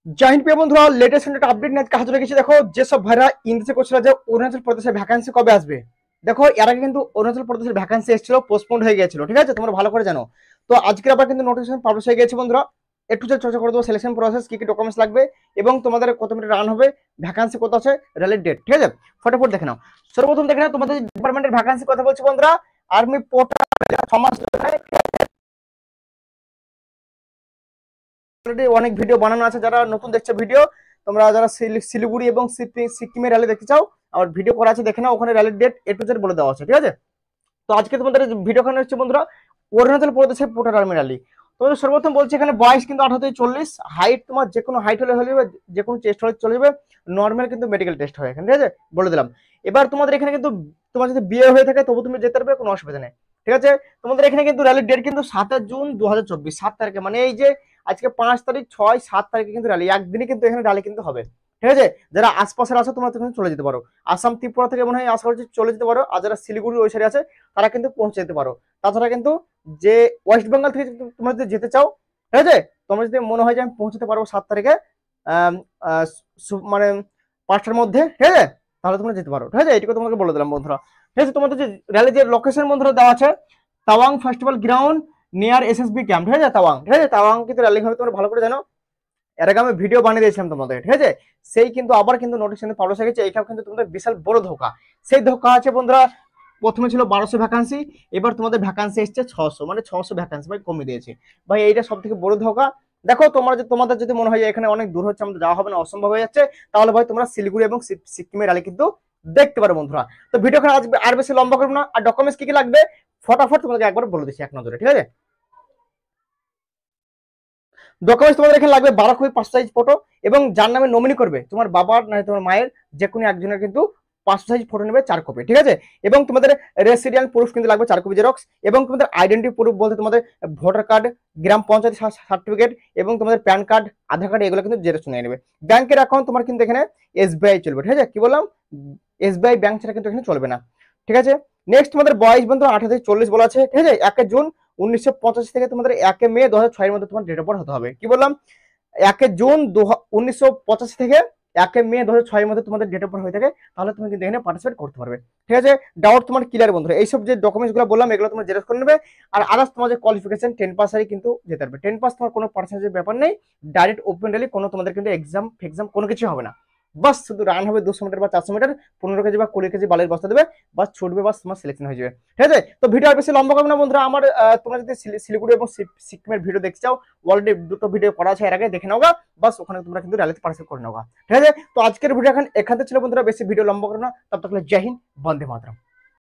জয় হিন্দ প্রিয় বন্ধুরা, লেটেস্ট একটা আপডেট নিয়ে আজকে হাজির হয়ে গেছি। দেখো, যেসব ভাইরা ইন্ডিতে করছিল যে অরুণাচল প্রদেশের ভ্যাকান্সি কবে আসবে, দেখো এর আগে কিন্তু অরুণাচল প্রদেশের ভ্যাকান্সি এসেছিল, পোস্টপোন্ড হয়ে গিয়েছিল, ঠিক আছে, তোমরা ভালো করে জানো। তো আজকে আবার কিন্তু নোটিফিকেশন পাবলিশ হয়ে গেছে বন্ধুরা। একটু চর্চা করে দেবো সিলেকশন প্রসেস, কি কি ডকুমেন্টস লাগবে এবং তোমাদের কত মিনিট রান হবে, ভ্যাকান্সি কত আছে, র্যালির ডেট, ঠিক আছে, ফটাফট দেখে নাও। সর্বপ্রথম দেখে নাও তোমাদের ডিপার্টমেন্টের ভ্যাকান্সি কথা বলছি বন্ধুরা। আর্মি পোর্টাল 6 মাস অলরেডি অনেক ভিডিও বানানো আছে, যারা নতুন দেখছে ভিডিও, তোমরা যারা শিলিগুড়ি এবং সিকিমের র্যালি দেখতে চাও, আমার ভিডিও করা আছে, দেখে নাও, ওখানে র্যালির ডেট এ টু জেড বলে দেওয়া আছে, ঠিক আছে। তো আজকে তোমাদের ভিডিওখানে হচ্ছে বন্ধুরা অরুণাচল প্রদেশের পোর্টাল আর্মি র্যালি। তোমাদের সর্বপ্রথম বলছি এখানে বয়স কিন্তু 18 থেকে 40, হাইট তোমার যে কোনো হাইট হলে যাবে, যে কোনো টেস্ট হলে চলে যাবে, নর্মাল কিন্তু মেডিকেল টেস্ট হয় এখানে, ঠিক আছে, বলে দিলাম। এবার তোমাদের এখানে কিন্তু তোমার যদি বিয়ে হয়ে থাকে তবু তুমি যেতে পারবে, কোনো অসুবিধা নেই, ঠিক আছে। তোমাদের এখানে কিন্তু র্যালির ডেট কিন্তু 7 জুন 2024, 7 তারিখে, মানে এই যে আজকে 5 তারিখ, 6, 7 তারিখে কিন্তু র্যালি, একদিনই কিন্তু এখানে র্যালি কিন্তু হবে, ঠিক আছে। যারা আশপাশের আছে তোমরা তুমি চলে যেতে পারো, আসাম ত্রিপুরা থেকে মনে হয় আশা করছি চলে যেতে পারো, আর যারা শিলিগুড়ি ওই সাইডে আছে তারা কিন্তু পৌঁছে যেতে পারো। তাছাড়া কিন্তু যে ওয়েস্ট বেঙ্গল থেকে তোমরা যদি যেতে চাও, ঠিক আছে, তোমরা যদি মনে হয় যে আমি পৌঁছতে পারবো 7 তারিখে মানে 5টার মধ্যে, ঠিক আছে, তাহলে তোমরা যেতে পারো, ঠিক আছে, এইটুকু তোমাকে বলে দিলাম বন্ধুরা। ঠিক আছে, তোমাদের যে র্যালি যে লোকেশন বন্ধুরা দেওয়া আছে, Tawang festival ground near SSB camp, ঠিক আছে, তাওয়াং, ঠিক আছে, তাওয়াং কিন্তু র্যালি হবে, তোমরা ভালো করে জানো। এর আগে আমি ভিডিও বানিয়ে দিয়েছিলাম তোমাদের, ঠিক আছে। সেই কিন্তু আবার কিন্তু নোটিফিকেশন পাবলিশ হয়ে গেছে, এইখানে কিন্তু তোমাদের বিশাল বড় ধোকা। সেই ধোকা আছে বন্ধুরা, প্রথমে ছিল 1200 ভ্যাকান্সি, এবার তোমাদের ভ্যাকান্সি এসছে 600, মানে 600 ভ্যাকান্সি ভাই কমিয়ে দিয়েছে। ভাই এইটা সব থেকে বড় ধোকা। দেখো তোমাদের যদি মনে হয় এখানে অনেক দূর হচ্ছে, আমাদের যাওয়া হবে না, অসম্ভব হয়ে যাচ্ছে, তাহলে ভাই তোমরা শিলিগুড়ি এবং সিকিমের র্যালি কিন্তু দেখতে পারো বন্ধুরা। তো ভিডিওখানে আজ আর বেশি লম্বা করবো না, আর ডকুমেন্টস কি কি লাগবে ফটাফট তোমাদেরকে একবার বলে দিচ্ছি এক নজরে, ঠিক আছে। ডকুমেন্টস তোমাদের এখানে লাগবে 12 কপি পাসপোর্ট সাইজ ফটো, এবং যার নামে নমিনি করবে তোমার বাবার না তোমার মায়ের যে কোনো একজনের কিন্তু পাসপোর্ট সাইজ ফটো নেবে 4 কপি, ঠিক আছে। এবং তোমাদের রেসিডেন্ট প্রুফ কিন্তু লাগবে 4 কপি জেরক্স, এবং তোমাদের আইডেন্টি প্রুফ বলতে তোমাদের ভোটার কার্ড, গ্রাম পঞ্চায়েত সার্টিফিকেট এবং তোমাদের প্যান কার্ড, আধার কার্ড, এগুলো কিন্তু জেরক্স নিয়ে নেবে। ব্যাংকের অ্যাকাউন্ট তোমার কিন্তু এখানে এসবিআই চলবে, ঠিক আছে, কি বললাম, এসবিআই ব্যাংক ছাড়া কিন্তু এখানে চলবে না, ঠিক আছে। নেক্সট তোমাদের বয়স বন্ধু 18 থেকে 40 বলা আছে, ঠিক আছে। 1 জুন 1985 থেকে তোমাদের 1 মে 2006 এর মধ্যে তোমার ডেট অফ বার্থ হতে হবে, কি বললাম, 1 জুন 1985 থেকে 1 মে 2006 এর মধ্যে তোমাদের ডেট অফ বার্থ হয়ে থাকে, তাহলে তুমি কিন্তু এখানে পার্টিসিপেট করতে পারবে, ঠিক আছে। ডাউট তোমার ক্লিয়ার বন্ধুরা, এইসব যে ডকুমেন্টস গুলো বললাম এগুলো তোমরা জেরক্স করে নেবে। আর আদার্স তোমার যে কোয়ালিফিকেশন 10 পাস আই কিন্তু যেতে পারবে, 10 পাস তোমার কোনো পার্সেন্টেজের ব্যাপার নেই, ডাইরেক্ট ওপেন র্যালি, কোনো তোমাদের কিন্তু এক্সাম কোনো কিছু হবে না। বাস শুধু রান হবে 200 মিটার বা 400 মিটার, 15 কেজি বা 20 কেজি বালির বস্তা দেবে, বাস ছুটবে, বাস তোমার সিলেকশন হয়ে যাবে, ঠিক আছে। তো ভিডিও আর বেশি লম্বা করবে না বন্ধুরা, আমার তোমরা যদি শিলিগুড়ি এবং সিকিমের ভিডিও দেখতে চাও, অলরেডি 2টো ভিডিও করা আছে, এর আগে দেখে নাও, বাস ওখানে তোমরা কিন্তু র্যালিতে পার্টিসিপেট করে নাও, ঠিক আছে। তো আজকের ভিডিও এখান থেকে ছিল বন্ধুরা, বেশি ভিডিও লম্বা করো না, তব তক জয় হিন্দ, বন্দে মাতরম।